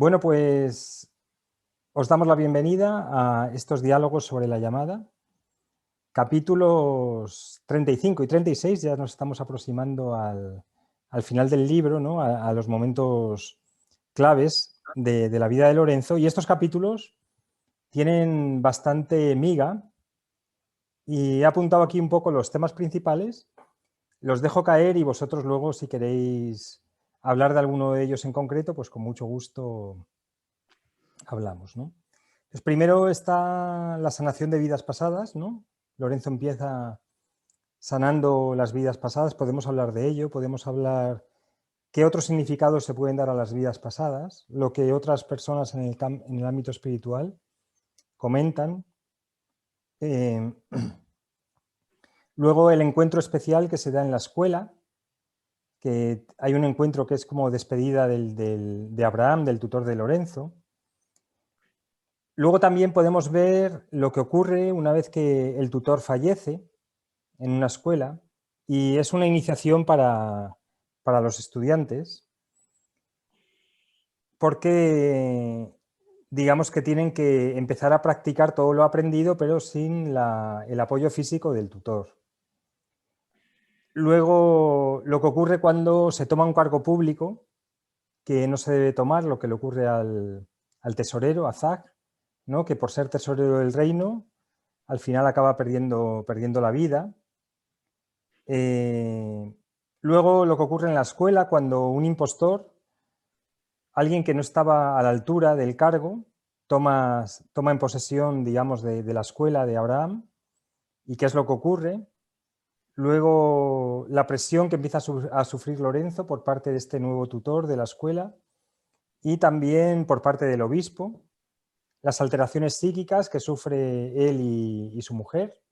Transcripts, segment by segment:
Bueno, pues os damos la bienvenida a estos diálogos sobre la llamada. Capítulos 35 y 36, ya nos estamos aproximando al final del libro, ¿no? a los momentos claves de la vida de Lorenzo. Y estos capítulos tienen bastante miga y he apuntado aquí un poco los temas principales. Los dejo caer y vosotros luego, si queréis hablar de alguno de ellos en concreto, pues con mucho gusto hablamos, ¿no? Pues primero está la sanación de vidas pasadas, ¿no? Lorenzo empieza sanando las vidas pasadas, podemos hablar de ello, podemos hablar qué otros significados se pueden dar a las vidas pasadas, lo que otras personas en el ámbito espiritual comentan. Luego el encuentro especial que se da en la escuela, que hay un encuentro que es como despedida de Abraham, del tutor de Lorenzo. Luego también podemos ver lo que ocurre una vez que el tutor fallece en una escuela y es una iniciación para los estudiantes porque digamos que tienen que empezar a practicar todo lo aprendido pero sin el apoyo físico del tutor. Luego lo que ocurre cuando se toma un cargo público que no se debe tomar, lo que le ocurre al tesorero, a Zag, ¿no? Que por ser tesorero del reino al final acaba perdiendo la vida. Luego lo que ocurre en la escuela cuando un impostor, alguien que no estaba a la altura del cargo, toma en posesión, digamos, de la escuela de Abraham. ¿Y qué es lo que ocurre? Luego la presión que empieza a sufrir Lorenzo por parte de este nuevo tutor de la escuela y también por parte del obispo, las alteraciones psíquicas que sufre él y su mujer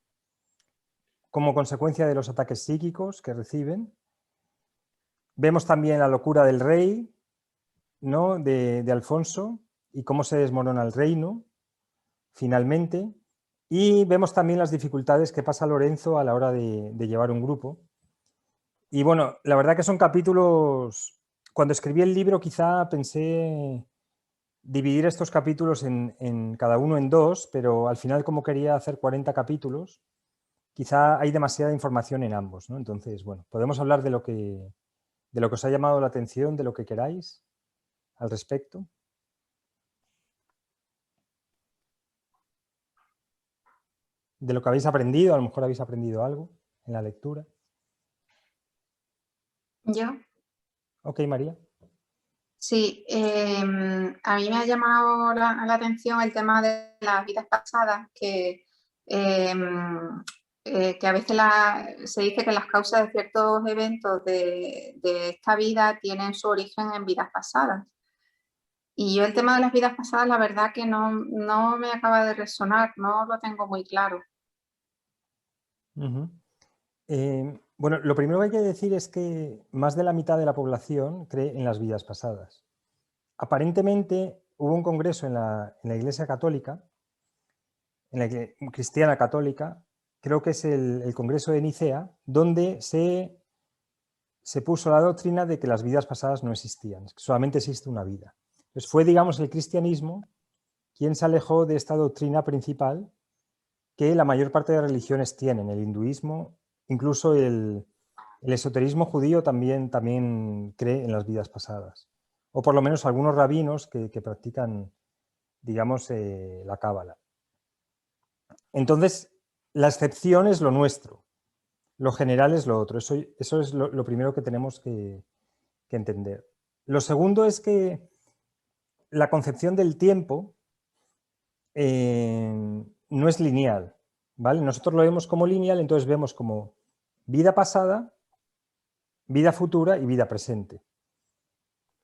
como consecuencia de los ataques psíquicos que reciben. Vemos también la locura del rey, ¿no? de Alfonso y cómo se desmorona el reino finalmente. Y vemos también las dificultades que pasa Lorenzo a la hora de llevar un grupo. Y bueno, la verdad que son capítulos... Cuando escribí el libro quizá pensé dividir estos capítulos en cada uno en dos, pero al final como quería hacer 40 capítulos, quizá hay demasiada información en ambos, ¿no? Entonces, bueno, podemos hablar de lo que os ha llamado la atención, de lo que queráis al respecto. De lo que habéis aprendido, a lo mejor habéis aprendido algo en la lectura. ¿Yo? Ok, María. Sí, a mí me ha llamado la atención el tema de las vidas pasadas, que a veces se dice que las causas de ciertos eventos de esta vida tienen su origen en vidas pasadas. Y yo el tema de las vidas pasadas, la verdad que no me acaba de resonar, no lo tengo muy claro. Bueno, lo primero que hay que decir es que más de la mitad de la población cree en las vidas pasadas. Aparentemente hubo un congreso en la Iglesia Católica, en la cristiana católica, creo que es el Congreso de Nicea, donde se puso la doctrina de que las vidas pasadas no existían, que solamente existe una vida. Entonces fue, digamos, el cristianismo quien se alejó de esta doctrina principal que la mayor parte de religiones tienen, el hinduismo, incluso el esoterismo judío también cree en las vidas pasadas, o por lo menos algunos rabinos que practican, digamos, la cábala. Entonces, la excepción es lo nuestro, lo general es lo otro, eso es lo primero que tenemos que entender. Lo segundo es que la concepción del tiempo no es lineal, ¿vale? Nosotros lo vemos como lineal, entonces vemos como vida pasada, vida futura y vida presente.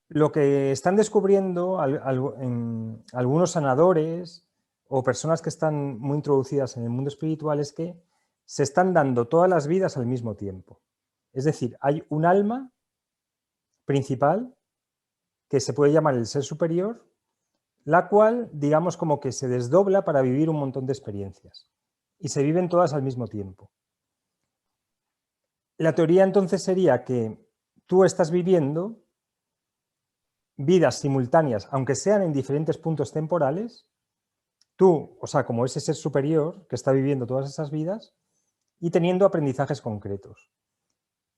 Lo que están descubriendo algunos sanadores o personas que están muy introducidas en el mundo espiritual es que se están dando todas las vidas al mismo tiempo. Es decir, hay un alma principal que se puede llamar el ser superior, la cual, digamos, como que se desdobla para vivir un montón de experiencias y se viven todas al mismo tiempo. La teoría entonces sería que tú estás viviendo vidas simultáneas, aunque sean en diferentes puntos temporales, tú, o sea, como ese ser superior que está viviendo todas esas vidas y teniendo aprendizajes concretos.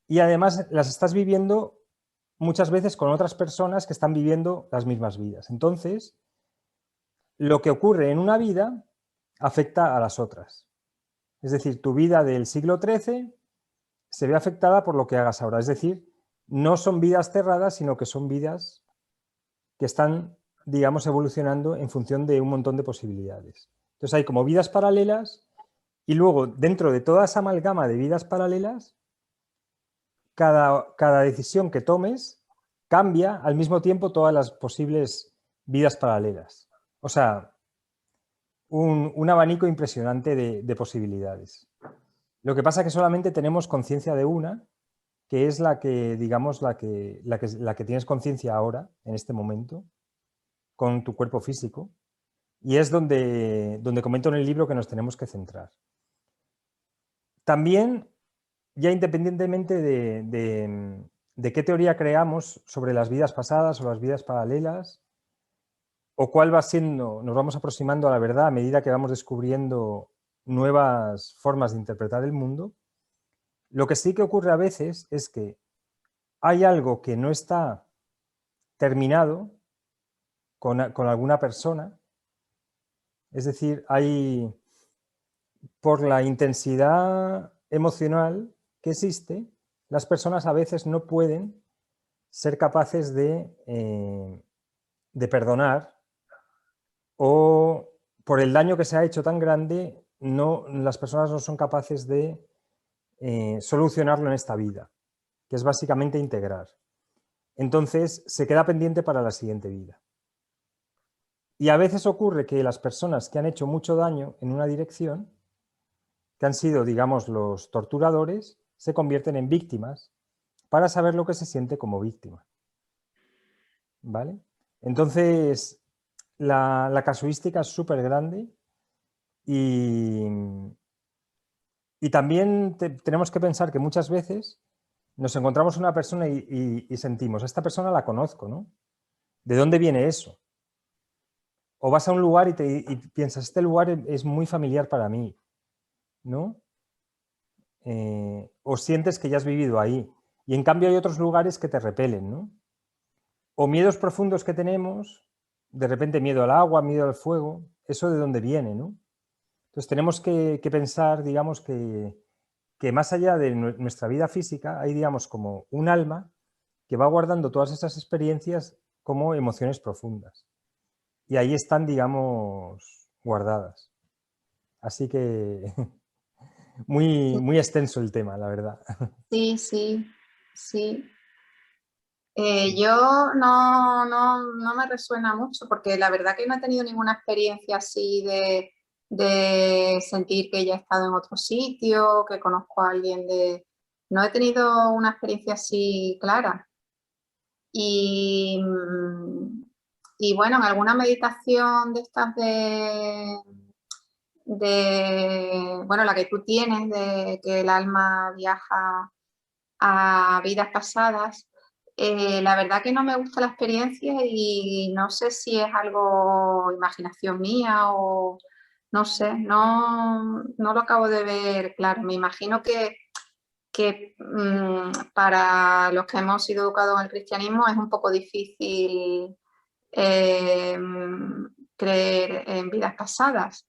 Y además las estás viviendo muchas veces con otras personas que están viviendo las mismas vidas. Entonces, lo que ocurre en una vida afecta a las otras. Es decir, tu vida del siglo XIII se ve afectada por lo que hagas ahora. Es decir, no son vidas cerradas, sino que son vidas que están, digamos, evolucionando en función de un montón de posibilidades. Entonces hay como vidas paralelas y luego dentro de toda esa amalgama de vidas paralelas, cada decisión que tomes cambia al mismo tiempo todas las posibles vidas paralelas. O sea, un abanico impresionante de posibilidades. Lo que pasa es que solamente tenemos conciencia de una, que es la que, digamos, la que tienes conciencia ahora, en este momento, con tu cuerpo físico, y es donde comento en el libro que nos tenemos que centrar. También, ya independientemente de qué teoría creamos sobre las vidas pasadas o las vidas paralelas, o cuál va siendo, nos vamos aproximando a la verdad a medida que vamos descubriendo nuevas formas de interpretar el mundo, lo que sí que ocurre a veces es que hay algo que no está terminado con alguna persona, es decir, por la intensidad emocional que existe, las personas a veces no pueden ser capaces de perdonar, o por el daño que se ha hecho tan grande, las personas no son capaces de solucionarlo en esta vida, que es básicamente integrar. Entonces se queda pendiente para la siguiente vida. Y a veces ocurre que las personas que han hecho mucho daño en una dirección, que han sido, digamos, los torturadores, se convierten en víctimas para saber lo que se siente como víctima. ¿Vale? Entonces, la casuística es súper grande y también tenemos que pensar que muchas veces nos encontramos una persona y sentimos, esta persona la conozco, ¿no? ¿De dónde viene eso? O vas a un lugar y piensas, este lugar es muy familiar para mí, ¿no? O sientes que ya has vivido ahí. Y en cambio hay otros lugares que te repelen, ¿no? O miedos profundos que tenemos, de repente miedo al agua, miedo al fuego, ¿eso de dónde viene, no? Entonces tenemos que pensar, digamos, que más allá de nuestra vida física hay, digamos, como un alma que va guardando todas esas experiencias como emociones profundas. Y ahí están, digamos, guardadas. Así que muy extenso el tema, la verdad. Sí, sí, sí. Sí. Yo no me resuena mucho porque la verdad que no he tenido ninguna experiencia así de sentir que ya he estado en otro sitio, que conozco a alguien de... No he tenido una experiencia así clara. Y, y bueno, en alguna meditación de estas bueno, la que tú tienes, de que el alma viaja a vidas pasadas, la verdad que no me gusta la experiencia y no sé si es algo imaginación mía o no sé, no lo acabo de ver claro. Me imagino que para los que hemos sido educados en el cristianismo es un poco difícil eh, creer en vidas pasadas,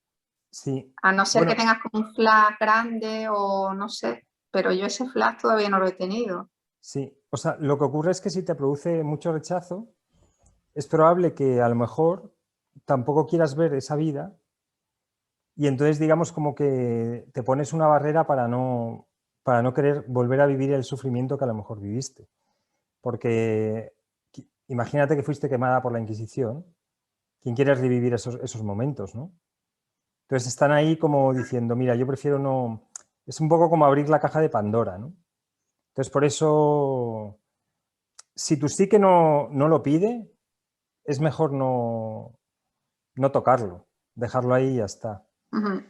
Sí, a no ser que bueno, tengas como un flash grande o no sé, pero yo ese flash todavía no lo he tenido. sí. O sea, lo que ocurre es que si te produce mucho rechazo, es probable que a lo mejor tampoco quieras ver esa vida y entonces digamos como que te pones una barrera para no querer volver a vivir el sufrimiento que a lo mejor viviste. Porque imagínate que fuiste quemada por la Inquisición, ¿quién quiere revivir esos momentos, no? Entonces están ahí como diciendo, mira, yo prefiero no... Es un poco como abrir la caja de Pandora, ¿no? Entonces por eso, si tu psique no lo pide, es mejor no tocarlo, dejarlo ahí y ya está. Ujú.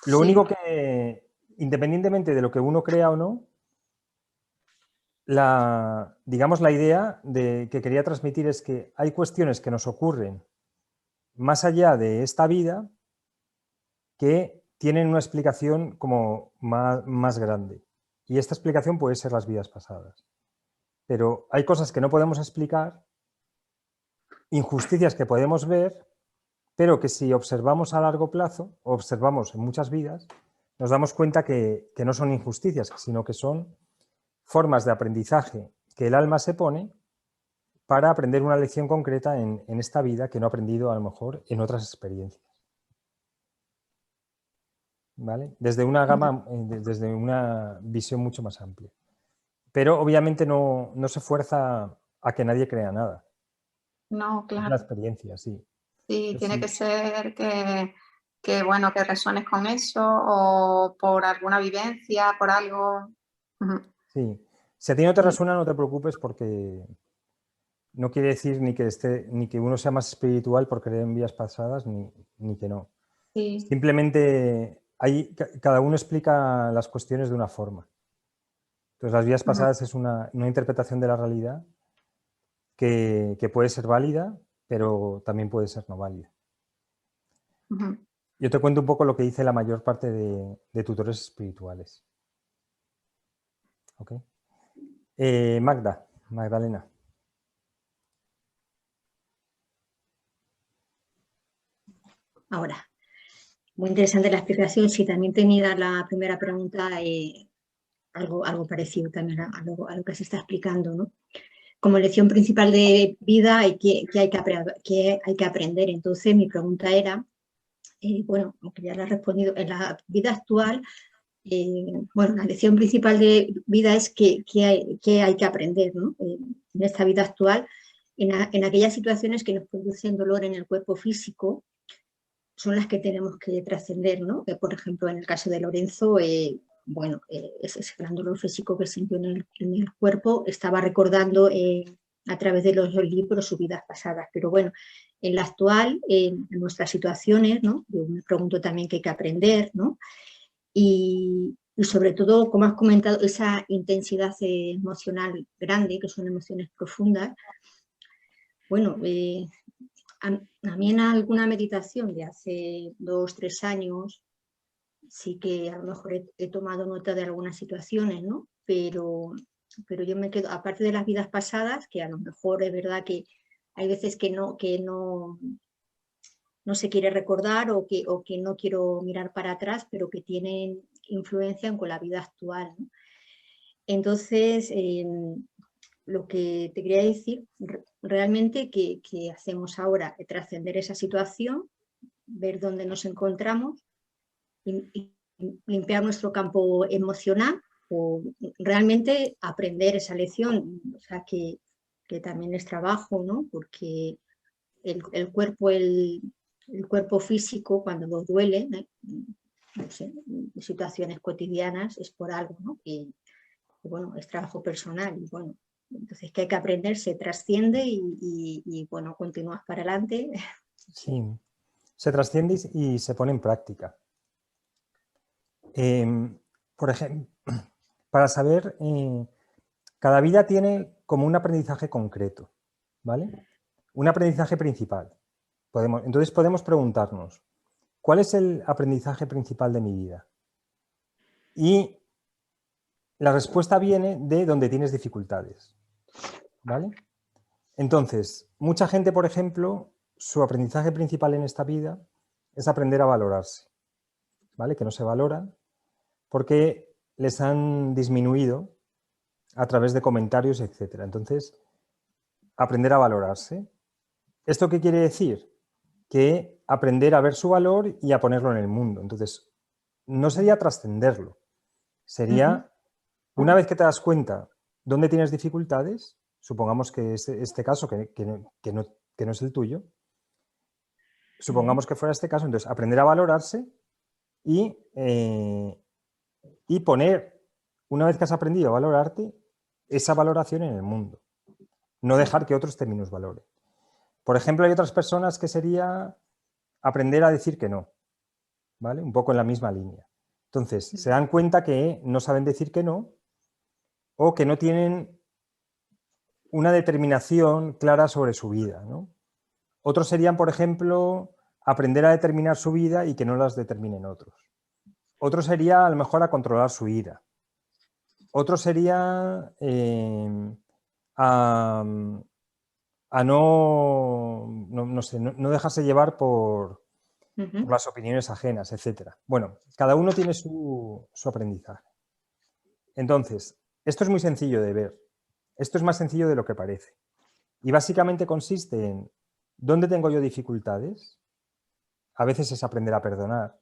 Lo Sí, único que, independientemente de lo que uno crea o no, digamos, la idea que quería transmitir es que hay cuestiones que nos ocurren más allá de esta vida que tienen una explicación como más grande. Y esta explicación puede ser las vidas pasadas. Pero hay cosas que no podemos explicar, injusticias que podemos ver, pero que si observamos a largo plazo, o observamos en muchas vidas, nos damos cuenta que no son injusticias, sino que son formas de aprendizaje que el alma se pone para aprender una lección concreta en esta vida que no ha aprendido a lo mejor en otras experiencias. ¿Vale? Desde una gama, desde una visión mucho más amplia. Pero obviamente no se fuerza a que nadie crea nada. No, Es la claro. experiencia, sí. Sí, Pues tiene sí. que ser bueno, que resuenes con eso o por alguna vivencia, por algo. Ujú. Sí. Si a ti no te Sí, resuena, no te preocupes porque no quiere decir ni que uno sea más espiritual por creer en vidas pasadas, ni que no. sí. Simplemente cada uno explica las cuestiones de una forma. Entonces, las vidas Ujú, pasadas es una interpretación de la realidad que puede ser válida, pero también puede ser no válida. ujú. Yo te cuento un poco lo que dice la mayor parte de tutores espirituales. ¿Okay? Magdalena. Ahora, muy interesante la explicación. Sí, también tenía la primera pregunta, algo parecido también a lo que se está explicando, ¿no? Como lección principal de vida que hay que aprender. Entonces, mi pregunta era, bueno, aunque ya la he respondido, en la vida actual, bueno, la lección principal de vida es que hay que aprender, ¿no? En esta vida actual, en aquellas situaciones que nos producen dolor en el cuerpo físico, son las que tenemos que trascender, ¿no? Por ejemplo, en el caso de Lorenzo, bueno, ese gran dolor físico que sintió en el cuerpo, estaba recordando a través de los libros sus vidas pasadas. Pero bueno, en la actual, en nuestras situaciones, ¿no? Yo me pregunto también qué hay que aprender, ¿no? Y sobre todo, como has comentado, esa intensidad emocional grande, que son emociones profundas, bueno, a mí en alguna meditación de hace 2, 3 años sí que a lo mejor he tomado nota de algunas situaciones, ¿no? Pero yo me quedo, aparte de las vidas pasadas, que a lo mejor es verdad que hay veces no se quiere recordar o que no quiero mirar para atrás, pero que tienen influencia con la vida actual, ¿no? Entonces, lo que te quería decir, realmente, que hacemos ahora? Trascender esa situación, ver dónde nos encontramos, y limpiar nuestro campo emocional o realmente aprender esa lección, o sea, que también es trabajo, ¿no? Porque el cuerpo físico, cuando nos duele, no sé, en situaciones cotidianas, es por algo, ¿no? Y bueno, es trabajo personal y bueno, entonces que hay que aprender, se trasciende y bueno, continúas para adelante. Sí. Se trasciende y se pone en práctica. Por ejemplo, para saber, cada vida tiene como un aprendizaje concreto, ¿vale? Un aprendizaje principal. Entonces podemos preguntarnos, ¿cuál es el aprendizaje principal de mi vida? Y la respuesta viene de donde tienes dificultades, ¿vale? Entonces, mucha gente, por ejemplo, su aprendizaje principal en esta vida es aprender a valorarse, ¿vale? Que no se valoran porque les han disminuido a través de comentarios, etc. Entonces, aprender a valorarse. ¿Esto qué quiere decir? Que aprender a ver su valor y a ponerlo en el mundo. Entonces, no sería trascenderlo, sería, una vez que te das cuenta dónde tienes dificultades, supongamos que este caso, que no es el tuyo, supongamos que fuera este caso, entonces aprender a valorarse y poner, una vez que has aprendido a valorarte, esa valoración en el mundo. No dejar que otros te minusvaloren. Por ejemplo, hay otras personas que sería aprender a decir que no, ¿vale? Un poco en la misma línea. Entonces, se dan cuenta que no saben decir que no o que no tienen una determinación clara sobre su vida, ¿no? Otros serían, por ejemplo, aprender a determinar su vida y que no las determinen otros. Otro sería, a lo mejor, a controlar su ira. Otro sería a no dejarse llevar por las opiniones ajenas, etc. Bueno, cada uno tiene su aprendizaje. Entonces, esto es muy sencillo de ver. Esto es más sencillo de lo que parece. Y básicamente consiste en ¿dónde tengo yo dificultades? A veces es aprender a perdonar.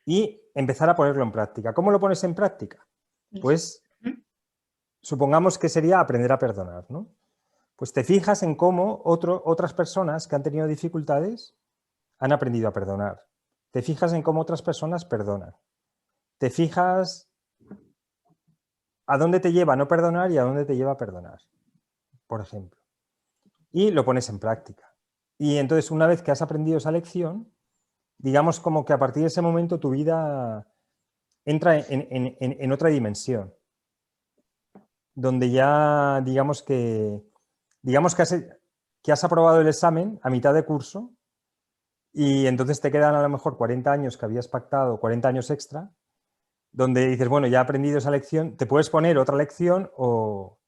Y empezar a ponerlo en práctica. ¿Cómo lo pones en práctica? Pues supongamos que sería aprender a perdonar, ¿no? Pues te fijas en cómo otras personas que han tenido dificultades han aprendido a perdonar. Te fijas en cómo otras personas perdonan. Te fijas a dónde te lleva a no perdonar y a dónde te lleva a perdonar, por ejemplo. Y lo pones en práctica. Y entonces, una vez que has aprendido esa lección, digamos como que a partir de ese momento tu vida entra en otra dimensión, donde ya digamos que has aprobado el examen a mitad de curso y entonces te quedan a lo mejor 40 años que habías pactado, 40 años extra, donde dices, bueno, ya he aprendido esa lección, te puedes poner otra lección o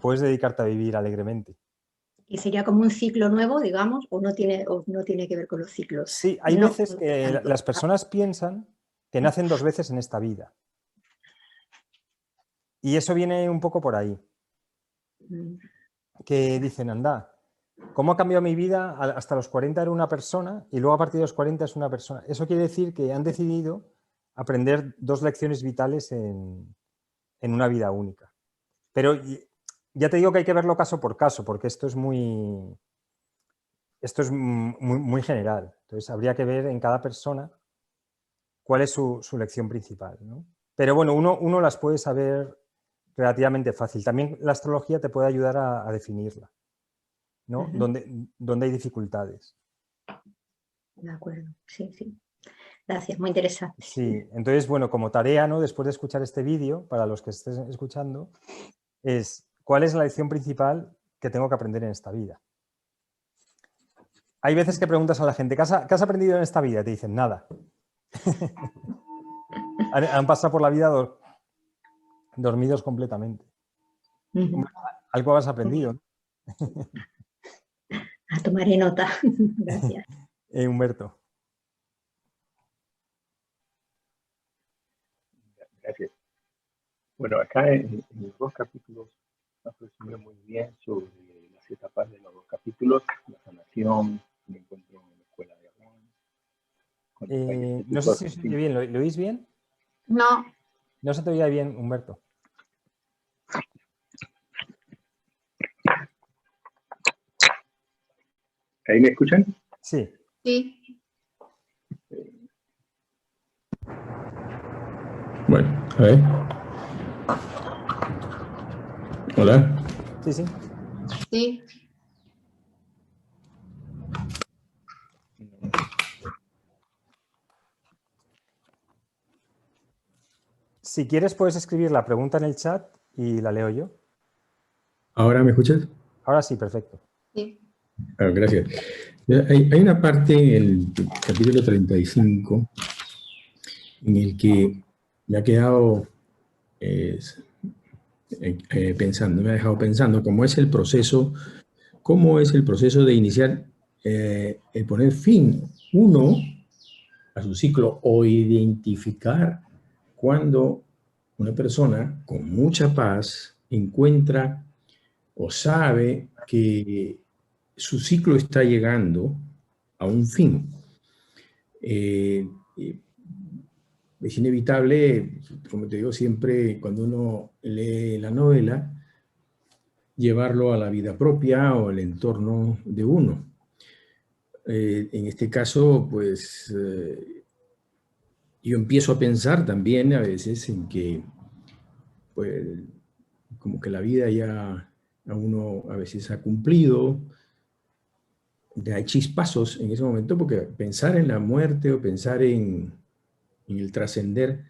puedes dedicarte a vivir alegremente. ¿Y sería como un ciclo nuevo, digamos, o no tiene que ver con los ciclos? Sí, hay veces que las personas piensan que nacen 2 veces en esta vida. Y eso viene un poco por ahí. Que dicen, anda, ¿cómo ha cambiado mi vida? Hasta los 40 era una persona y luego a partir de los 40 es una persona. Eso quiere decir que han decidido aprender 2 lecciones vitales en una vida única. Pero ya te digo que hay que verlo caso por caso, porque esto es muy general. Entonces habría que ver en cada persona cuál es su lección principal, ¿no? Pero bueno, uno las puede saber relativamente fácil. También la astrología te puede ayudar a definirla, ¿no? Donde hay dificultades. De acuerdo, sí, sí. Gracias, muy interesante. Sí, entonces, bueno, como tarea, ¿no? Después de escuchar este vídeo, para los que estén escuchando, es ¿cuál es la lección principal que tengo que aprender en esta vida? Hay veces que preguntas a la gente, ¿qué has aprendido en esta vida? Te dicen, nada. Han pasado por la vida dormidos completamente. Algo has aprendido, ¿no? Tomaré nota. Gracias. Humberto. Gracias. Bueno, acá en los 2 capítulos nos resumió muy bien sobre las etapas de los 2 capítulos, la sanación, el encuentro en la escuela de Aragón. No sé si se oye bien, ¿lo oís bien? No. No se te oía bien, Humberto. ¿Ahí me escuchan? Sí. Sí. Bueno, a ver. Hola. Sí, sí. Sí. Si quieres, puedes escribir la pregunta en el chat y la leo yo. ¿Ahora me escuchas? Ahora sí, perfecto. Sí. Gracias. Hay una parte en el capítulo 35 en el que me ha quedado pensando, me ha dejado pensando cómo es el proceso de iniciar, el poner fin uno a su ciclo o identificar cuando una persona con mucha paz encuentra o sabe que su ciclo está llegando a un fin. Es inevitable, como te digo siempre, cuando uno lee la novela, llevarlo a la vida propia o al entorno de uno. En este caso, pues, yo empiezo a pensar también a veces en que, pues, como que la vida ya a uno a veces ha cumplido, hay chispazos en ese momento, porque pensar en la muerte o pensar en el trascender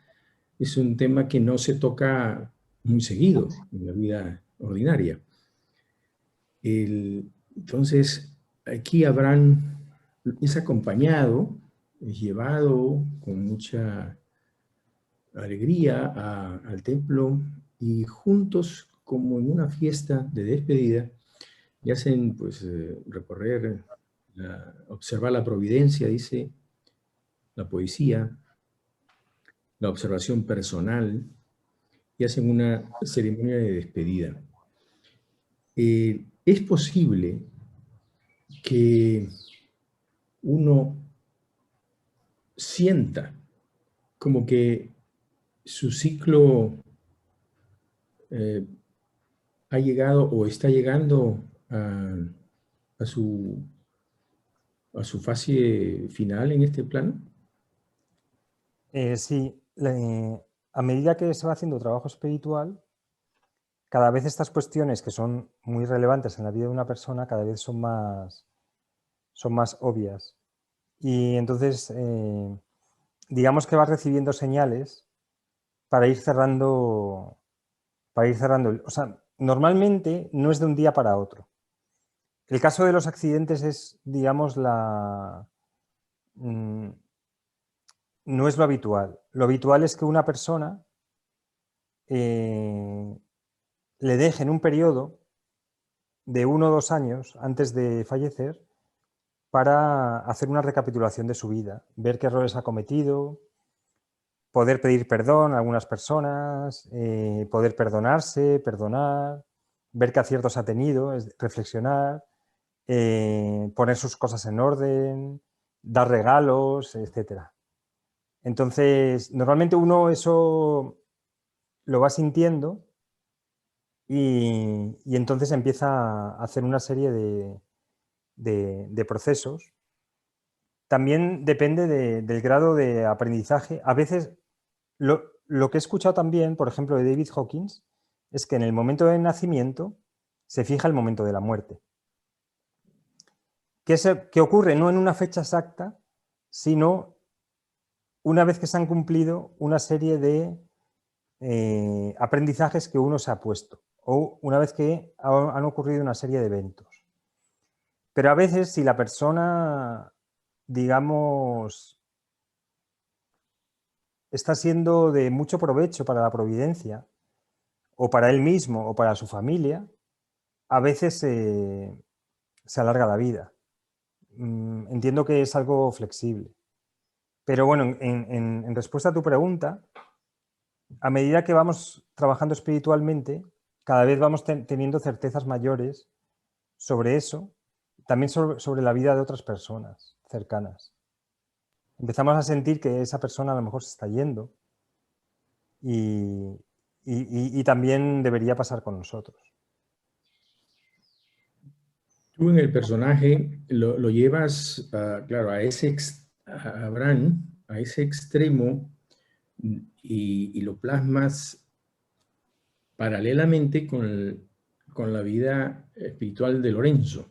es un tema que no se toca muy seguido en la vida ordinaria. Entonces, aquí Abraham es acompañado, es llevado con mucha alegría al templo y juntos, como en una fiesta de despedida, y hacen pues recorrer, observar la providencia, dice la poesía, la observación personal, y hacen una ceremonia de despedida. Es posible que uno sienta como que su ciclo ha llegado o está llegando a su fase final en este plano. Sí, a medida que se va haciendo trabajo espiritual, cada vez estas cuestiones que son muy relevantes en la vida de una persona, cada vez son más obvias. Y entonces, digamos que vas recibiendo señales para ir cerrando. O sea, normalmente no es de un día para otro. El caso de los accidentes es, digamos, no es lo habitual. Lo habitual es que una persona le dejen un periodo de 1 o 2 años antes de fallecer para hacer una recapitulación de su vida, ver qué errores ha cometido, poder pedir perdón a algunas personas, poder perdonarse, perdonar, ver qué aciertos ha tenido, reflexionar, poner sus cosas en orden, dar regalos, etc. Entonces, normalmente uno eso lo va sintiendo y entonces empieza a hacer una serie de procesos. También depende del grado de aprendizaje. A veces, lo que he escuchado también, por ejemplo, de David Hawkins, es que en el momento del nacimiento se fija el momento de la muerte. Que ocurre no en una fecha exacta, sino una vez que se han cumplido una serie de aprendizajes que uno se ha puesto, o una vez que han ocurrido una serie de eventos. Pero a veces, si la persona, digamos, está siendo de mucho provecho para la providencia, o para él mismo, o para su familia, a veces se alarga la vida. Entiendo que es algo flexible. Pero bueno, en respuesta a tu pregunta, a medida que vamos trabajando espiritualmente, cada vez vamos teniendo certezas mayores sobre eso, también sobre la vida de otras personas cercanas. Empezamos a sentir que esa persona a lo mejor se está yendo y también debería pasar con nosotros. Tú en el personaje lo llevas, claro, a Abraham, a ese extremo, y lo plasmas paralelamente con la vida espiritual de Lorenzo.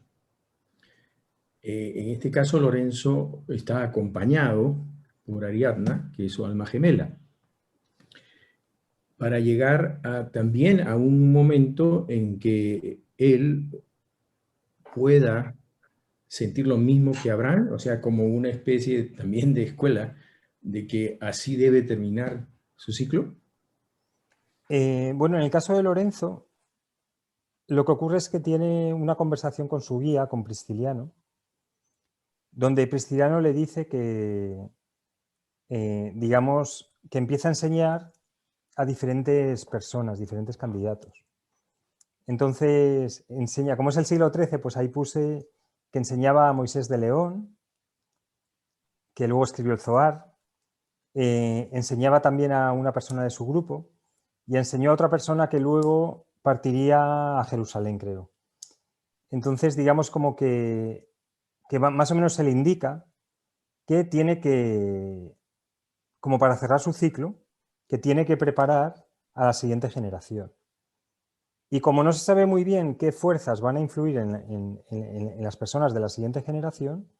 En este caso, Lorenzo está acompañado por Ariadna, que es su alma gemela, para llegar también a un momento en que él pueda sentir lo mismo que Abraham, o sea, como una especie también de escuela, de que así debe terminar su ciclo. Bueno, en el caso de Lorenzo, lo que ocurre es que tiene una conversación con su guía, con Prisciliano, donde Prisciliano le dice que, digamos, que empieza a enseñar a diferentes personas, diferentes candidatos. Entonces, enseña, como es el siglo XIII, pues ahí puse que enseñaba a Moisés de León, que luego escribió el Zohar, enseñaba también a una persona de su grupo y enseñó a otra persona que luego partiría a Jerusalén, creo. Entonces, digamos como que más o menos se le indica que tiene que, como para cerrar su ciclo, que tiene que preparar a la siguiente generación. Y como no se sabe muy bien qué fuerzas van a influir en las personas de la siguiente generación,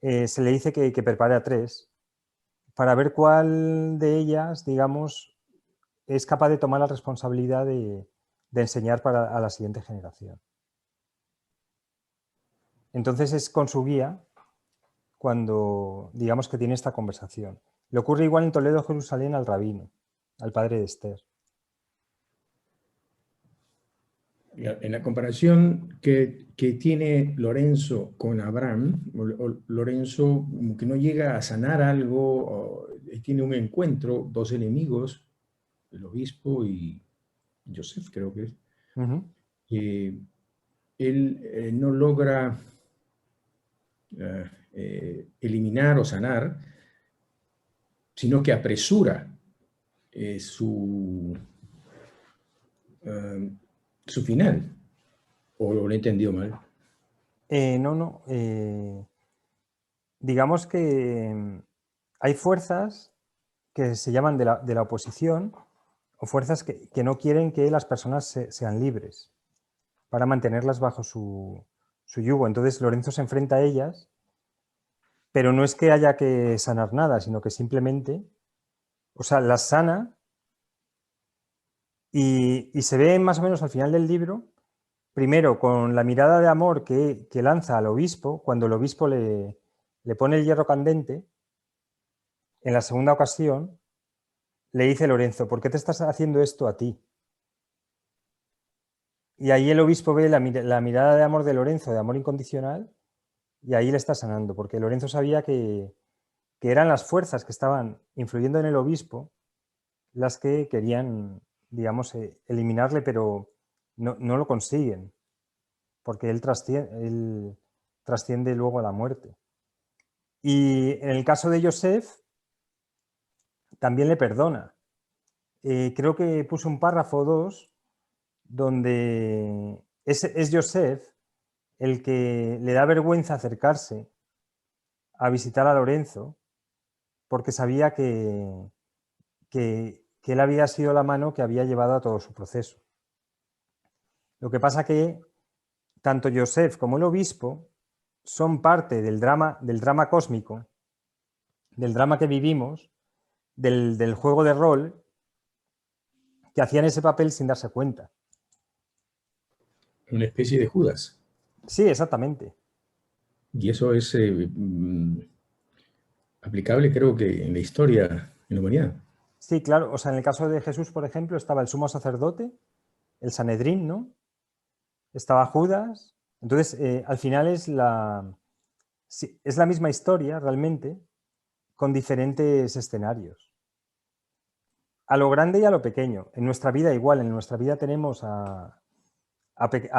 se le dice que prepare a 3 para ver cuál de ellas, digamos, es capaz de tomar la responsabilidad de de enseñar a la siguiente generación. Entonces es con su guía cuando, digamos, que tiene esta conversación. Le ocurre igual en Toledo, Jerusalén, al rabino, al padre de Esther. En la comparación que tiene Lorenzo con Abraham, Lorenzo que no llega a sanar algo, tiene un encuentro, dos enemigos, el obispo y Joseph, creo que es. Él no logra eliminar o sanar, sino que apresura su final. ¿O lo he entendido mal? No. Digamos que hay fuerzas que se llaman de la oposición, o fuerzas que no quieren que las personas sean libres para mantenerlas bajo su yugo. Entonces Lorenzo se enfrenta a ellas, pero no es que haya que sanar nada, sino que simplemente, o sea, las sana y se ve más o menos al final del libro, primero con la mirada de amor que lanza al obispo, cuando el obispo le pone el hierro candente. En la segunda ocasión le dice Lorenzo, ¿por qué te estás haciendo esto a ti? Y ahí el obispo ve la mirada de amor de Lorenzo, de amor incondicional, y ahí le está sanando, porque Lorenzo sabía que eran las fuerzas que estaban influyendo en el obispo las que querían, digamos, eliminarle, pero no lo consiguen, porque él trasciende luego a la muerte. Y en el caso de Joseph, también le perdona. Creo que puse un párrafo o dos donde es Joseph el que le da vergüenza acercarse a visitar a Lorenzo porque sabía que él había sido la mano que había llevado a todo su proceso. Lo que pasa que tanto Joseph como el obispo son parte del drama cósmico, del drama que vivimos, del juego de rol, que hacían ese papel sin darse cuenta. Una especie de Judas. Sí, exactamente. Y eso es aplicable, creo que, en la historia, en la humanidad. Sí, claro. O sea, en el caso de Jesús, por ejemplo, estaba el sumo sacerdote, el Sanedrín, ¿no? Estaba Judas. Entonces, al final es la misma historia, realmente, con diferentes escenarios. A lo grande y a lo pequeño. En nuestra vida igual. En nuestra vida tenemos a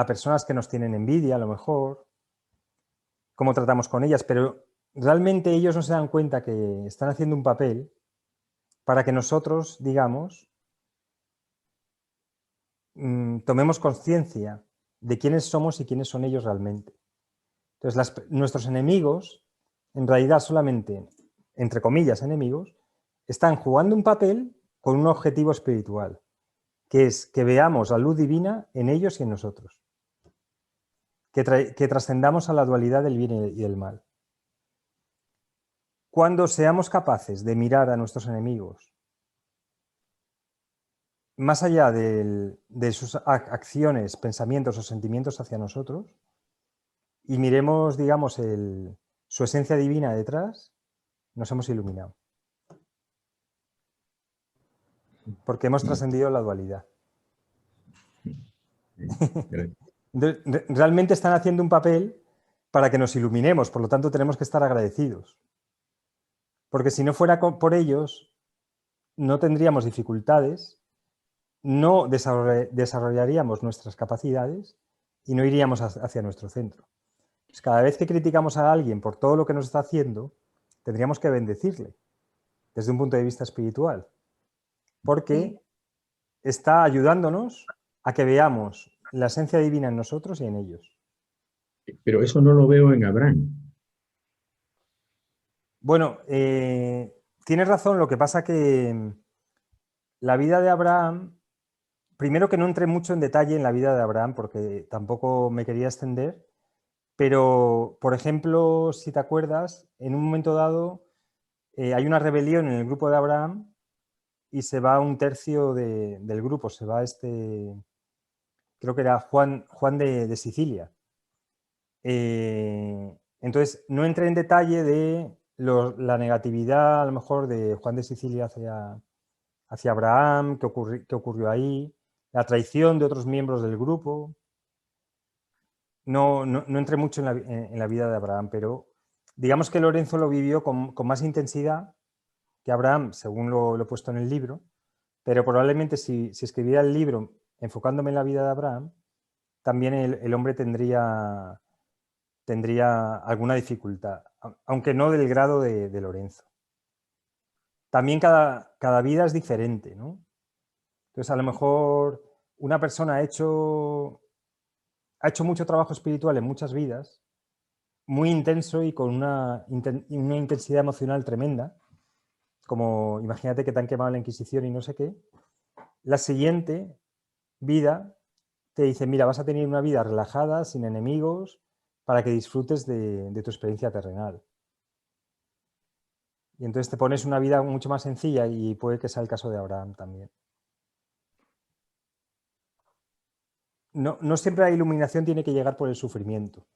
personas que nos tienen envidia, a lo mejor, cómo tratamos con ellas, pero realmente ellos no se dan cuenta que están haciendo un papel para que nosotros, digamos, tomemos conciencia de quiénes somos y quiénes son ellos realmente. Entonces, nuestros enemigos, en realidad solamente, entre comillas, enemigos, están jugando un papel con un objetivo espiritual, que es que veamos la luz divina en ellos y en nosotros, que trascendamos a la dualidad del bien y del mal. Cuando seamos capaces de mirar a nuestros enemigos más allá de sus acciones, pensamientos o sentimientos hacia nosotros, y miremos, digamos, su esencia divina detrás, nos hemos iluminado. Porque hemos trascendido la dualidad. Entonces, realmente están haciendo un papel para que nos iluminemos, por lo tanto tenemos que estar agradecidos. Porque si no fuera por ellos, no tendríamos dificultades, no desarrollaríamos nuestras capacidades y no iríamos hacia nuestro centro. Pues cada vez que criticamos a alguien por todo lo que nos está haciendo, tendríamos que bendecirle desde un punto de vista espiritual, porque está ayudándonos a que veamos la esencia divina en nosotros y en ellos. Pero eso no lo veo en Abraham. Bueno, tienes razón, lo que pasa que la vida de Abraham, primero que no entré mucho en detalle en la vida de Abraham porque tampoco me quería extender, pero, por ejemplo, si te acuerdas, en un momento dado hay una rebelión en el grupo de Abraham y se va un tercio del grupo, se va creo que era Juan de Sicilia. Entonces, no entré en detalle de la negatividad, a lo mejor, de Juan de Sicilia hacia Abraham, qué ocurrió ahí, la traición de otros miembros del grupo. No entré mucho en la vida de Abraham, pero digamos que Lorenzo lo vivió con más intensidad que Abraham, según lo he puesto en el libro, pero probablemente si escribiera el libro enfocándome en la vida de Abraham, también el hombre tendría alguna dificultad, aunque no del grado de Lorenzo. También cada vida es diferente, ¿no? Entonces, a lo mejor una persona ha hecho mucho trabajo espiritual en muchas vidas, muy intenso y con una intensidad emocional tremenda, como imagínate que te han quemado la Inquisición y no sé qué. La siguiente vida te dice, mira, vas a tener una vida relajada, sin enemigos, para que disfrutes de tu experiencia terrenal. Y entonces te pones una vida mucho más sencilla y puede que sea el caso de Abraham también. No siempre la iluminación tiene que llegar por el sufrimiento.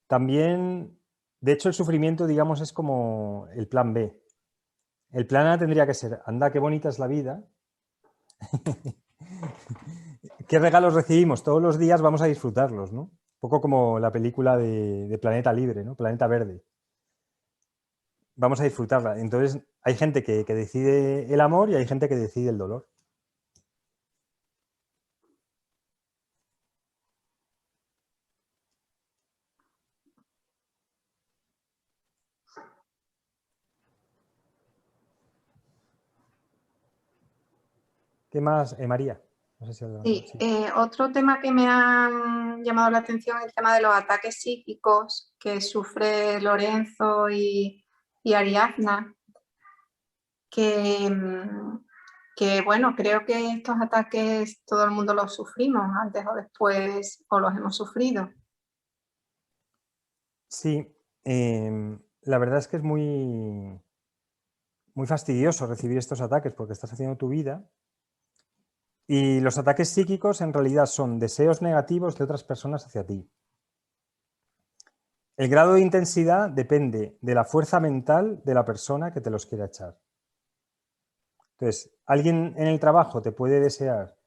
También, de hecho, el sufrimiento, digamos, es como el plan B. El plan A tendría que ser, anda, qué bonita es la vida. ¿Qué regalos recibimos? Todos los días vamos a disfrutarlos, ¿no? Un poco como la película de Planeta Libre, ¿no? Planeta Verde. Vamos a disfrutarla. Entonces, hay gente que decide el amor y hay gente que decide el dolor. ¿Qué más, María? No sé si Sí, otro tema que me ha llamado la atención es el tema de los ataques psíquicos que sufre Lorenzo y Ariadna, que bueno, creo que estos ataques todo el mundo los sufrimos antes o después, o los hemos sufrido. Sí, la verdad es que es muy fastidioso recibir estos ataques porque estás haciendo tu vida. Y los ataques psíquicos en realidad son deseos negativos de otras personas hacia ti. El grado de intensidad depende de la fuerza mental de la persona que te los quiera echar. Entonces, alguien en el trabajo te puede desear,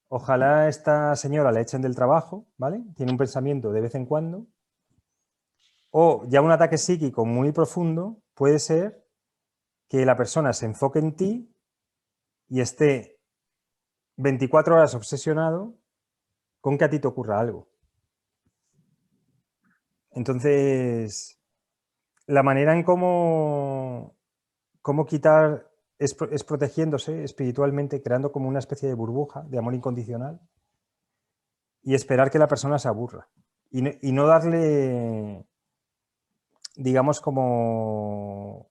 ojalá esta señora la echen del trabajo, ¿vale? Tiene un pensamiento de vez en cuando. O ya un ataque psíquico muy profundo puede ser que la persona se enfoque en ti y esté 24 horas obsesionado con que a ti te ocurra algo. Entonces, la manera en cómo quitar es protegiéndose espiritualmente, creando como una especie de burbuja de amor incondicional y esperar que la persona se aburra. Y no darle, digamos, como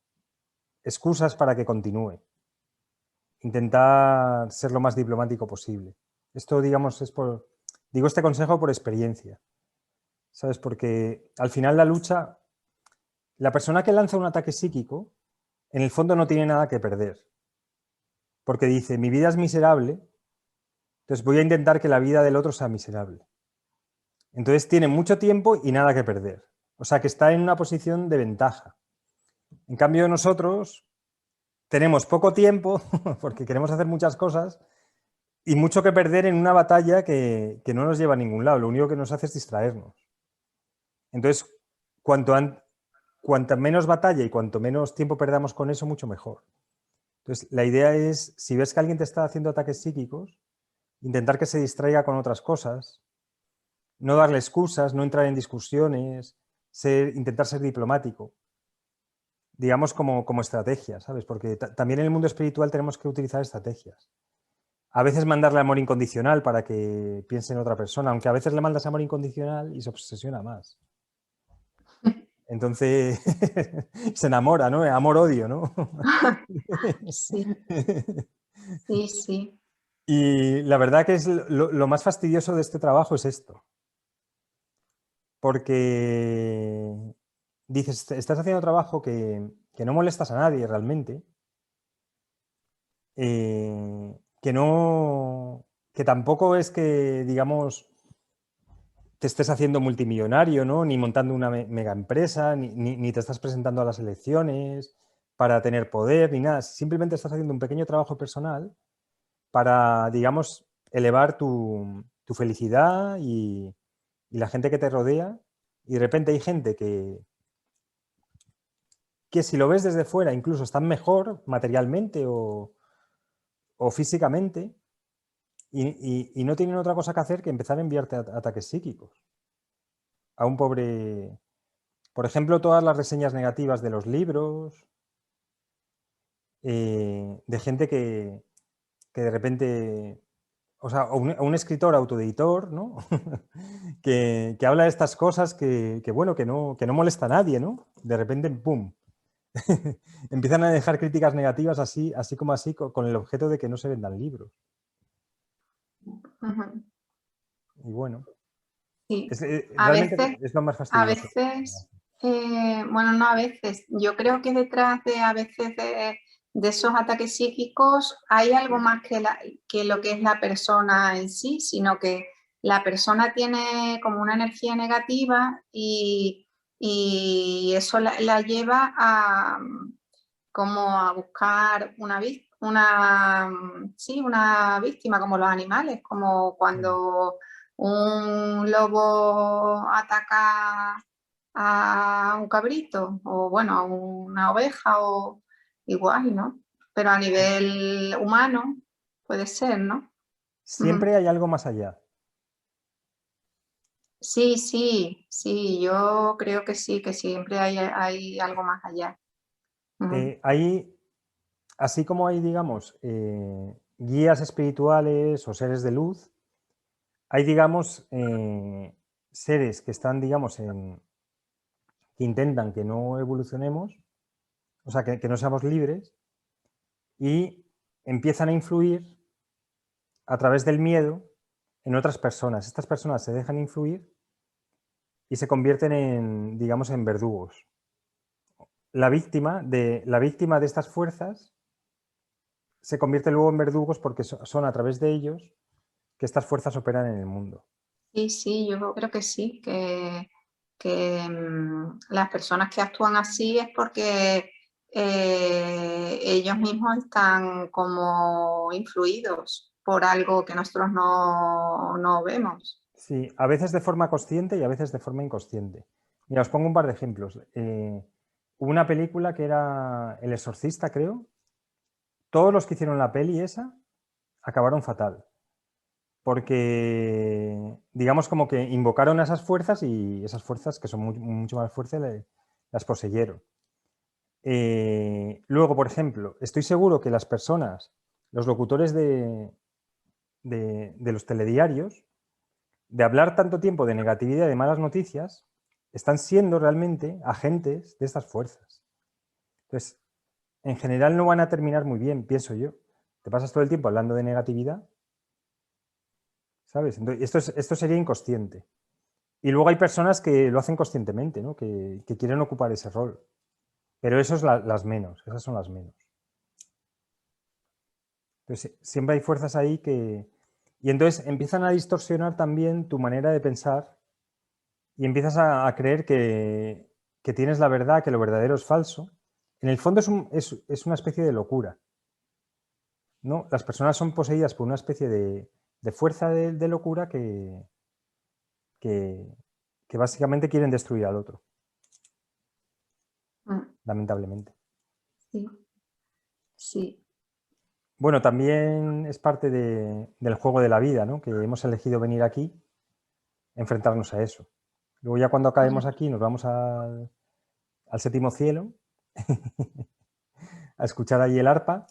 excusas para que continúe. Intentar ser lo más diplomático posible. Esto, digamos, digo este consejo por experiencia, ¿sabes? Porque al final la lucha, la persona que lanza un ataque psíquico, en el fondo no tiene nada que perder. Porque dice, mi vida es miserable, entonces voy a intentar que la vida del otro sea miserable. Entonces tiene mucho tiempo y nada que perder. O sea que está en una posición de ventaja. En cambio nosotros tenemos poco tiempo, porque queremos hacer muchas cosas, y mucho que perder en una batalla que no nos lleva a ningún lado. Lo único que nos hace es distraernos. Entonces, cuanta menos batalla y cuanto menos tiempo perdamos con eso, mucho mejor. Entonces, la idea es, si ves que alguien te está haciendo ataques psíquicos, intentar que se distraiga con otras cosas, no darle excusas, no entrar en discusiones, intentar ser diplomático, digamos como estrategia, ¿sabes? Porque también en el mundo espiritual tenemos que utilizar estrategias. A veces mandarle amor incondicional para que piense en otra persona, aunque a veces le mandas amor incondicional y se obsesiona más. Entonces se enamora, ¿no? Amor-odio, ¿no? Sí, sí, sí. Y la verdad que es lo más fastidioso de este trabajo es esto. Porque dices, estás haciendo trabajo que no molestas a nadie realmente, que tampoco es que, digamos, te estés haciendo multimillonario, ¿no? Ni montando una mega empresa, ni te estás presentando a las elecciones para tener poder, ni nada. Simplemente estás haciendo un pequeño trabajo personal para, digamos, elevar tu felicidad y la gente que te rodea. Y de repente hay gente que si lo ves desde fuera incluso están mejor materialmente o físicamente y no tienen otra cosa que hacer que empezar a enviarte ataques psíquicos. A un pobre... Por ejemplo, todas las reseñas negativas de los libros, de gente que de repente... O sea, un escritor autoeditor, ¿no? que habla de estas cosas bueno, que no molesta a nadie, ¿no? De repente, ¡pum! Empiezan a dejar críticas negativas así como así, con el objeto de que no se vendan libros. Ujú. Y bueno, Sí. realmente veces, es lo más a fastidioso. veces, bueno, no a veces, yo creo que detrás de a veces de esos ataques psíquicos hay algo más que lo que es la persona en sí, sino que la persona tiene como una energía negativa y eso la lleva a como a buscar una víctima, como los animales, como cuando un lobo ataca a un cabrito o bueno, a una oveja o igual, ¿no? Pero a nivel humano puede ser, ¿no? Siempre hay algo más allá. Sí, yo creo que sí, que siempre hay algo más allá. Así como hay, digamos, guías espirituales o seres de luz, hay, digamos, seres que están, digamos, que intentan que no evolucionemos, o sea, que no seamos libres, y empiezan a influir a través del miedo en otras personas. Estas personas se dejan influir y se convierten en, digamos, en verdugos. La víctima de estas fuerzas se convierte luego en verdugos porque son a través de ellos que estas fuerzas operan en el mundo. Sí, yo creo que sí, que las personas que actúan así es porque ellos mismos están como influidos por algo que nosotros no vemos. Sí, a veces de forma consciente y a veces de forma inconsciente. Mira, os pongo un par de ejemplos. Hubo una película que era El Exorcista, creo. Todos los que hicieron la peli esa acabaron fatal. Porque, digamos, como que invocaron a esas fuerzas y esas fuerzas, que son mucho más fuertes, las poseyeron. Luego, por ejemplo, estoy seguro que las personas, los locutores de los telediarios, de hablar tanto tiempo de negatividad y de malas noticias, están siendo realmente agentes de estas fuerzas. Entonces, en general no van a terminar muy bien, pienso yo. Te pasas todo el tiempo hablando de negatividad, ¿sabes? Entonces, esto sería inconsciente. Y luego hay personas que lo hacen conscientemente, ¿no? Que quieren ocupar ese rol. Pero eso es las menos, esas son las menos. Entonces, siempre hay fuerzas ahí que... Y entonces empiezan a distorsionar también tu manera de pensar y empiezas a creer que tienes la verdad, que lo verdadero es falso. En el fondo es una especie de locura, ¿no? Las personas son poseídas por una especie de fuerza de locura que básicamente quieren destruir al otro, lamentablemente. Sí. Bueno, también es parte del juego de la vida, ¿no? Que hemos elegido venir aquí, enfrentarnos a eso. Luego ya cuando acabemos aquí nos vamos al séptimo cielo a escuchar ahí el arpa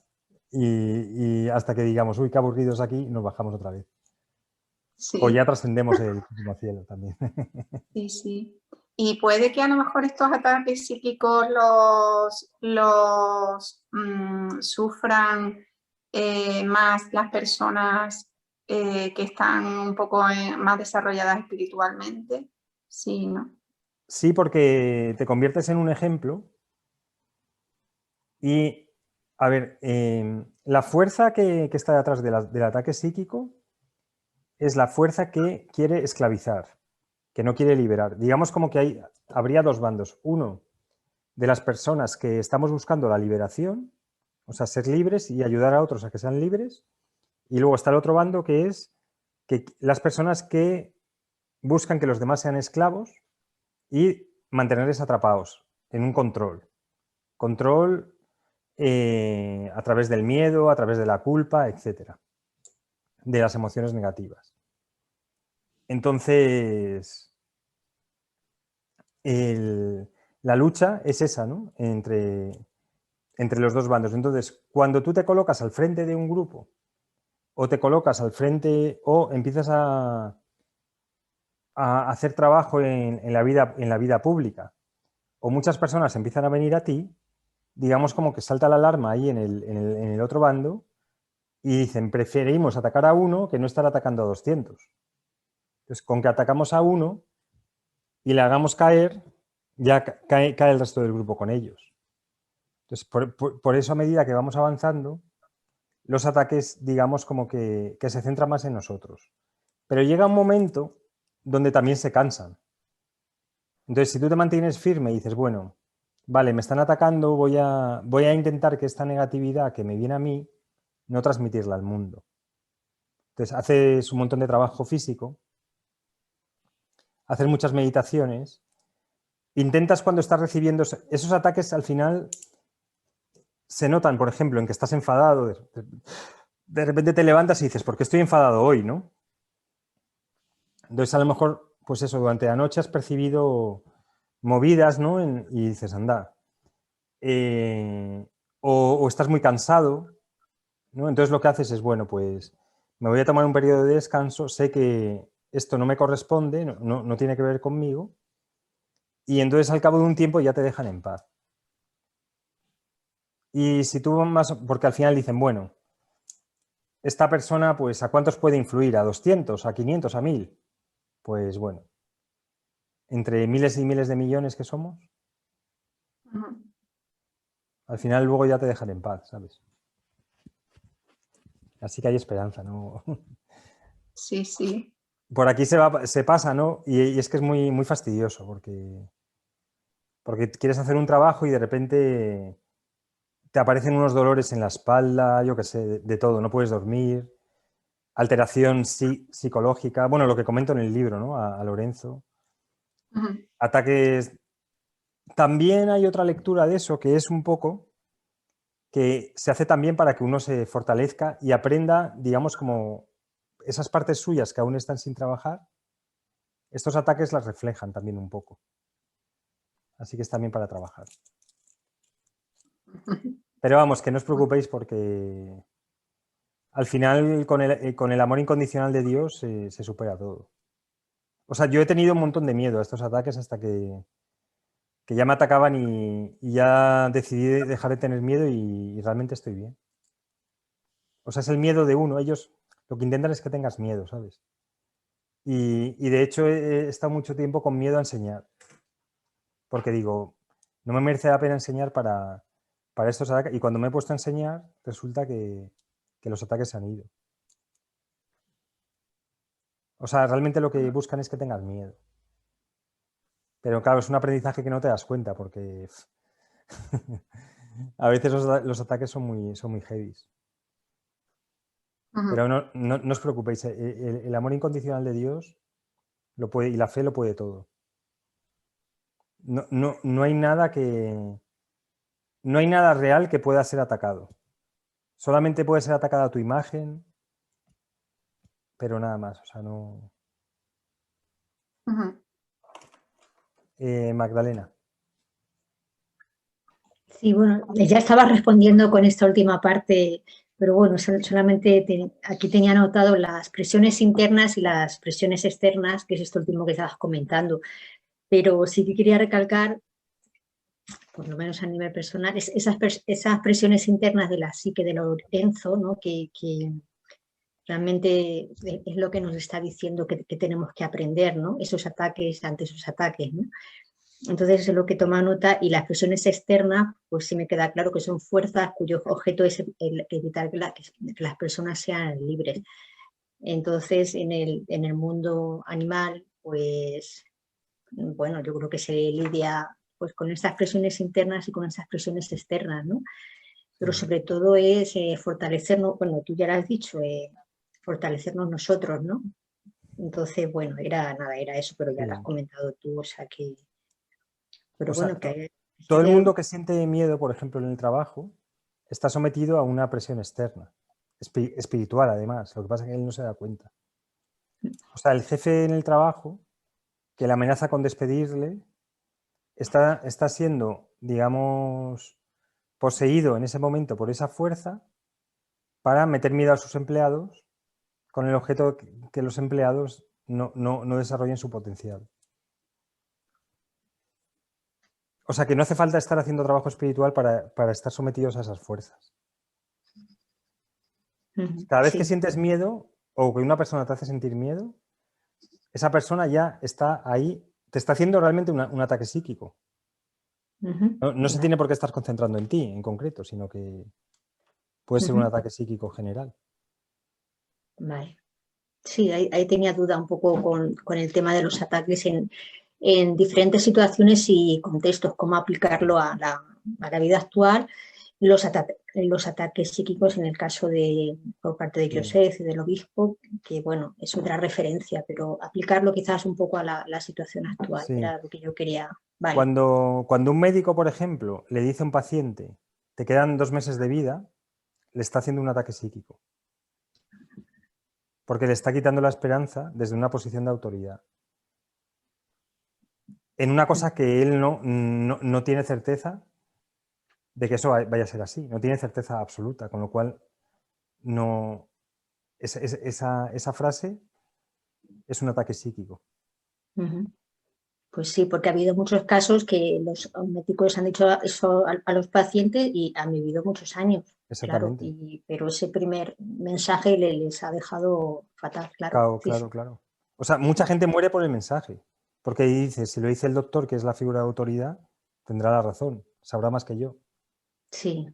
y hasta que digamos, uy, qué aburridos aquí, nos bajamos otra vez. Sí. O ya trascendemos el séptimo cielo también. Sí. Y puede que a lo mejor estos ataques psíquicos los sufran más las personas que están un poco más desarrolladas espiritualmente. Sí, ¿no? Sí, porque te conviertes en un ejemplo y, a ver, la fuerza que está detrás del ataque psíquico es la fuerza que quiere esclavizar. que no quiere liberar. Digamos como que habría dos bandos. Uno, de las personas que estamos buscando la liberación, o sea, ser libres y ayudar a otros a que sean libres. Y luego está el otro bando, que es que las personas que buscan que los demás sean esclavos y mantenerles atrapados en un control. Control a través del miedo, a través de la culpa, etcétera, de las emociones negativas. Entonces, la lucha es esa, ¿no? Entre los dos bandos. Entonces, cuando tú te colocas al frente de un grupo o te colocas al frente o empiezas a hacer trabajo en la vida pública o muchas personas empiezan a venir a ti, digamos como que salta la alarma ahí en el otro bando y dicen, preferimos atacar a uno que no estar atacando a 200. Entonces, con que atacamos a uno y le hagamos caer, ya cae el resto del grupo con ellos. Entonces, por eso a medida que vamos avanzando, los ataques, digamos, como que se centran más en nosotros. Pero llega un momento donde también se cansan. Entonces, si tú te mantienes firme y dices, bueno, vale, me están atacando, voy a intentar que esta negatividad que me viene a mí, no transmitirla al mundo. Entonces, haces un montón de trabajo físico, haces muchas meditaciones, intentas cuando estás recibiendo esos ataques, al final se notan, por ejemplo, en que estás enfadado, de repente te levantas y dices, ¿por qué estoy enfadado hoy, no? Entonces, a lo mejor, pues eso, durante la noche has percibido movidas, ¿no? Y dices, anda. O estás muy cansado, ¿no? Entonces lo que haces es, bueno, pues me voy a tomar un periodo de descanso, sé que esto no me corresponde, no tiene que ver conmigo, y entonces al cabo de un tiempo ya te dejan en paz. Y si tú más, porque al final dicen, bueno, esta persona, pues, ¿a cuántos puede influir? ¿A 200, a 500, a 1000? Pues bueno, entre miles y miles de millones que somos, al final luego ya te dejan en paz, ¿sabes? Así que hay esperanza, ¿no? Sí, sí. Por aquí se pasa, ¿no? Y es que es muy, muy fastidioso porque quieres hacer un trabajo y de repente te aparecen unos dolores en la espalda, yo qué sé, de todo, no puedes dormir, alteración psicológica, bueno, lo que comento en el libro, ¿no? A Lorenzo. Ataques. También hay otra lectura de eso que es un poco que se hace también para que uno se fortalezca y aprenda, digamos, como esas partes suyas que aún están sin trabajar, estos ataques las reflejan también un poco. Así que es también para trabajar. Pero vamos, que no os preocupéis porque al final con el amor incondicional de Dios se supera todo. O sea, yo he tenido un montón de miedo a estos ataques hasta que ya me atacaban y ya decidí dejar de tener miedo y realmente estoy bien. O sea, es el miedo de uno. Ellos lo que intentan es que tengas miedo, ¿sabes? Y de hecho he estado mucho tiempo con miedo a enseñar. Porque digo, no me merece la pena enseñar para estos ataques. Y cuando me he puesto a enseñar, resulta que los ataques se han ido. O sea, realmente lo que buscan es que tengas miedo. Pero claro, es un aprendizaje que no te das cuenta porque a veces los ataques son muy heavy. Pero no os preocupéis, el amor incondicional de Dios lo puede, y la fe lo puede todo. No hay nada no hay nada real que pueda ser atacado. Solamente puede ser atacada tu imagen, pero nada más. O sea, no. Magdalena. Sí, bueno, ya estaba respondiendo con esta última parte, pero bueno, solamente aquí tenía anotado las presiones internas y las presiones externas, que es esto último que estabas comentando. Pero sí que quería recalcar, por lo menos a nivel personal, esas presiones internas de la psique de Lorenzo, ¿no? que realmente es lo que nos está diciendo que tenemos que aprender, ¿no? Esos ataques ante esos ataques, ¿no? Entonces es lo que toma nota, y las presiones externas, pues sí me queda claro que son fuerzas cuyo objeto es evitar que las personas sean libres. Entonces en el mundo animal pues bueno, yo creo que se lidia pues con estas presiones internas y con estas presiones externas, ¿no? Pero sobre todo es fortalecernos, bueno, tú ya lo has dicho, fortalecernos nosotros, ¿no? Entonces, bueno, era eso, pero ya lo has comentado tú, o sea que... Pero O sea, bueno, que todo el mundo que siente miedo, por ejemplo, en el trabajo, está sometido a una presión externa, espiritual además, lo que pasa es que él no se da cuenta. O sea, el jefe en el trabajo, que le amenaza con despedirle, está siendo, digamos, poseído en ese momento por esa fuerza para meter miedo a sus empleados con el objeto que los empleados no desarrollen su potencial. O sea, que no hace falta estar haciendo trabajo espiritual para estar sometidos a esas fuerzas. Cada vez que sientes miedo o que una persona te hace sentir miedo, esa persona ya está ahí, te está haciendo realmente un ataque psíquico. No se tiene por qué estar concentrando en ti en concreto, sino que puede ser un ataque psíquico general. Vale. Sí, ahí tenía duda un poco con el tema de los ataques en diferentes situaciones y contextos, cómo aplicarlo a la vida actual, los ataques psíquicos en el caso por parte de Joseph y del obispo, que bueno, es otra referencia, pero aplicarlo quizás un poco a la situación actual, Sí. era lo que yo quería. Vale. Cuando un médico, por ejemplo, le dice a un paciente, te quedan 2 meses de vida, le está haciendo un ataque psíquico. Porque le está quitando la esperanza desde una posición de autoridad. En una cosa que él no tiene certeza de que eso vaya a ser así. No tiene certeza absoluta, con lo cual esa frase es un ataque psíquico. Pues sí, porque ha habido muchos casos que los médicos han dicho eso a los pacientes y han vivido muchos años. Exactamente. Claro, pero ese primer mensaje les ha dejado fatal, claro. Claro. O sea, mucha gente muere por el mensaje, porque dice, si lo dice el doctor, que es la figura de autoridad, tendrá la razón, sabrá más que yo. Sí.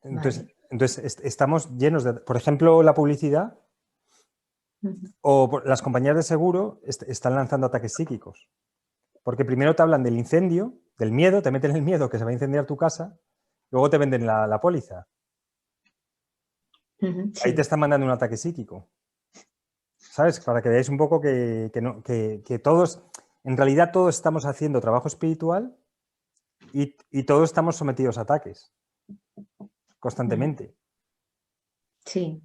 Entonces estamos llenos de... Por ejemplo, la publicidad o las compañías de seguro están lanzando ataques psíquicos. Porque primero te hablan del incendio, del miedo, te meten el miedo que se va a incendiar tu casa, luego te venden la póliza. Ahí te están mandando un ataque psíquico. ¿Sabes? Para que veáis un poco que todos, en realidad todos estamos haciendo trabajo espiritual y todos estamos sometidos a ataques constantemente. Sí.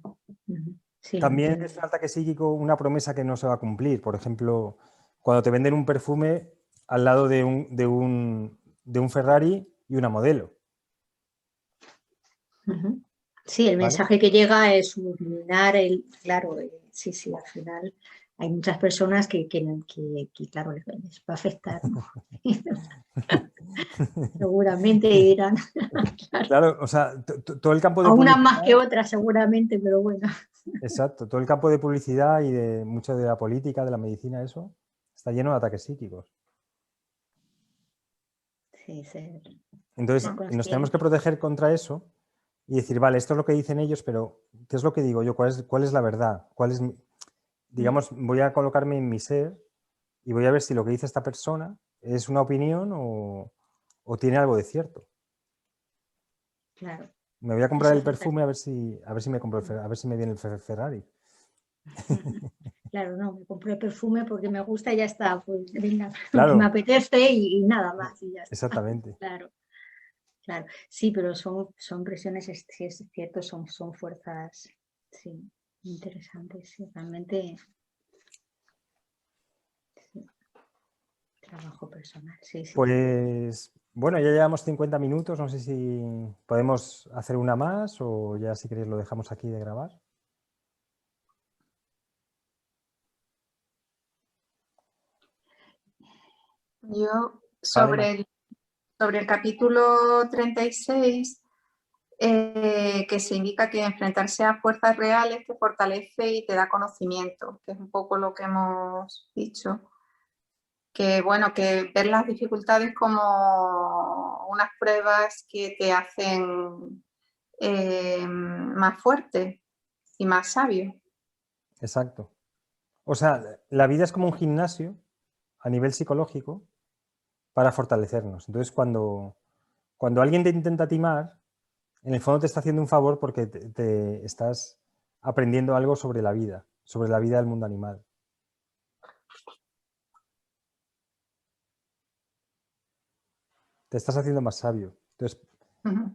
También es un ataque psíquico una promesa que no se va a cumplir. Por ejemplo, cuando te venden un perfume al lado de un Ferrari y una modelo. Sí, el mensaje que llega es subliminar claro, sí, al final hay muchas personas que claro, les va a afectar, ¿no? Seguramente dirán. Claro, o sea, todo el campo de a publicidad... unas más que otras seguramente, pero bueno. Exacto, todo el campo de publicidad y de mucho de la política, de la medicina, eso, está lleno de ataques psíquicos. Sí. Entonces, nos tenemos que proteger contra eso y decir, vale, esto es lo que dicen ellos, pero ¿qué es lo que digo yo? ¿Cuál es la verdad? Digamos, voy a colocarme en mi ser y voy a ver si lo que dice esta persona es una opinión o tiene algo de cierto. Claro. Me voy a comprar el perfume a ver si me compro a ver si me viene el Ferrari. Claro, no, me compré perfume porque me gusta y ya está, pues venga, Claro. me apetece y nada más y ya está. Exactamente. Claro. Sí, pero son presiones, sí es cierto, son fuerzas, sí, interesantes, sí, realmente. Sí. Trabajo personal, sí. Pues bueno, ya llevamos 50 minutos, no sé si podemos hacer una más o ya si queréis lo dejamos aquí de grabar. Yo sobre el capítulo 36, que se indica que enfrentarse a fuerzas reales te fortalece y te da conocimiento, que es un poco lo que hemos dicho. Que bueno, que ver las dificultades como unas pruebas que te hacen más fuerte y más sabio. Exacto. O sea, la vida es como un gimnasio a nivel psicológico para fortalecernos. Entonces, cuando alguien te intenta timar, en el fondo te está haciendo un favor porque te estás aprendiendo algo sobre la vida del mundo animal. Te estás haciendo más sabio. Entonces,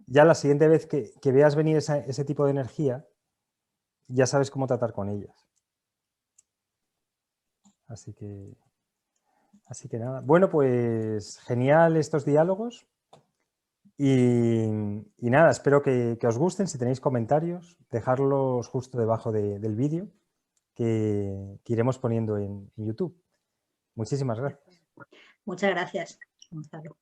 ya la siguiente vez que veas venir ese tipo de energía, ya sabes cómo tratar con ellas. Así que nada. Bueno, pues genial estos diálogos. Y nada, espero que os gusten. Si tenéis comentarios, dejarlos justo debajo del vídeo que iremos poniendo en YouTube. Muchísimas gracias. Muchas gracias, Gonzalo.